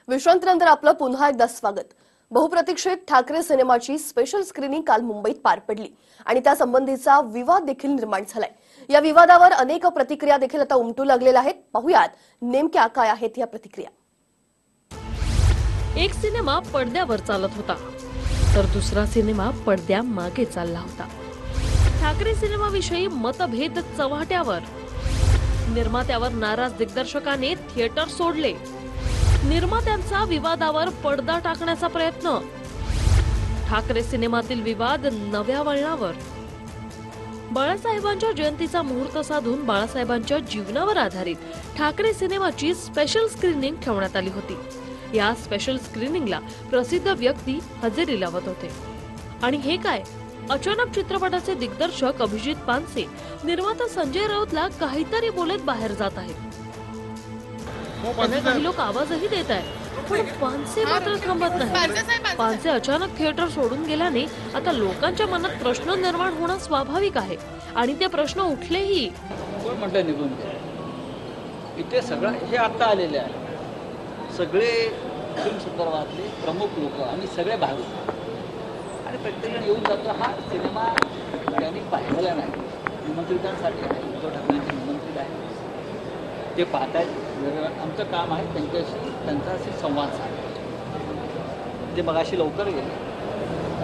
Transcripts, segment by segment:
विश्रांतीनंतर आपलं पुन्हा एकदा स्वागत। बहुप्रतीक्षित ठाकरे सिनेमाची स्पेशल स्क्रीनिंग काल मुंबईत पार पडली आणि त्या संबंधीचा विवाद देखील निर्माण झालाय। या विवादावर अनेक प्रतिक्रिया देखील आता उमटू लागलेल्या आहेत। पाहूयात नेमक्या काय आहेत या प्रतिक्रिया। एक सिनेमा पडद्यावर चालत होता तर दुसरा सिनेमा पडद्या मागे चालला होता। ठाकरे सिनेमाविषयी मतभेद चव्हाट्यावर, निर्मात्यावर नाराज दिग्दर्शकाने थिएटर सोडले, निर्मात्यांचा विवादावर पडदा टाकण्याचा प्रयत्न, ठाकरे सिनेमातील विवाद नव्या वळणावर। बाळासाहेबांच्या जयंतीचा मुहूर्त साधून बाळासाहेबांच्या जीवनावर आधारित ठाकरे सिनेमाची स्पेशल स्क्रीनिंग ठेवण्यात आली होती। या स्पेशल स्क्रीनिंगला प्रसिद्ध व्यक्ती हजेरी लावत होते आणि हे काय, अचानक चित्रपटाचे दिग्दर्शक अभिजित पानसे निर्माता संजय राऊतला काहीतरी बोलत बाहेर जात आहेत। त्यांना काही लोक आवाजही देत आहेत, पण पानसे मात्र थांबत नाही। पानसे अचानक थिएटर सोडून गेल्याने आता लोकांच्या मनात प्रश्न निर्माण होणं स्वाभाविक आहे आणि ते प्रश्न उठलेही। कोण म्हणतं निघून इथे सगळं हे आता आलेले आहे, सगळे फिल्म संदर्भातले प्रमुख लोक आणि सगळे बाहेर आणि प्रत्येकजण येऊन जातो। हा सिनेमा त्यांनी पाहिलेला नाही, निमंत्रितांसाठी आहे, उद्धव ठाकरेंचे निमंत्रित आहे, ते पाहत आहेत। आमचं काम आहे त्यांच्याशी संवाद साधणे। ते मगाशी लवकर गेले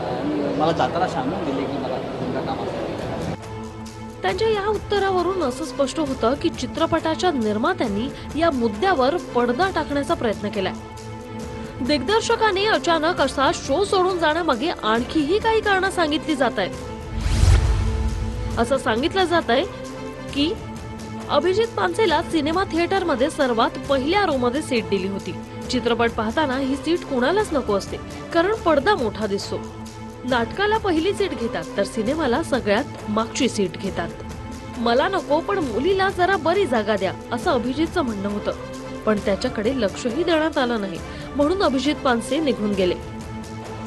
आणि मला जाताना सांगून गेले की मला तुमच्या कामासाठी। त्यांच्या या उत्तरावरून असं स्पष्ट होतं की चित्रपटाच्या निर्मात्यांनी या मुद्द्यावर पडदा टाकण्याचा प्रयत्न केलाय। दिग्दर्शकाने अचानक असा शो सोडून जाण्यामागे आणखीही काही कारणं सांगितली जात आहेत। असं सांगितलं जात आहे की अभिजित पानसेला सिनेमा थिएटरमध्ये सर्वात पहिल्या रो मध्ये सीट दिली होती। चित्रपट पाहताना ही सीट कुणालाच नको असते, कारण पडदा मोठा दिसतो। नाटकाला पहिली सीट घेतात तर सिनेमाला सगळ्यात मागची सीट घेतात। मला नको पण मुलीला जरा बरी जागा द्या, असं अभिजितचं म्हणणं होतं, पण त्याच्याकडे लक्षही देण्यात आलं नाही, म्हणून अभिजित पानसे निघून गेले।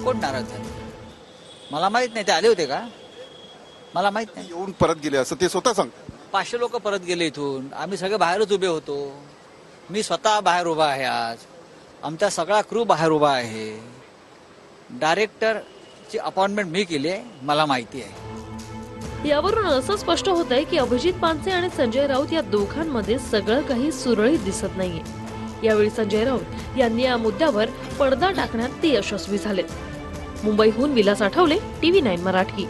कोण नाराज झाले मला माहित नाही, ते आले होते का मला माहित नाही। येऊन परत गेले असं ते स्वतः सांगतात। 500 लोक परत गेले इथून, आम्ही सगळे बाहेरच उभे होतो। मी स्वतः बाहेर उभा आहे, आज आमचा सगळा क्रू बाहेर उभा आहे। डायरेक्टरची अपॉइंटमेंट मी केली आहे, मला माहिती आहे। यावरून असं स्पष्ट होत आहे की अभिजित पानसे आणि संजय राऊत या दोघांमध्ये सगळं काही सुरळीत दिसत नाहीये। यावेळी संजय राऊत यांनी या मुद्द्यावर पडदा टाकण्यात ते यशस्वी झालेत। मुंबईहून विलास आठवले, TV9 मराठी।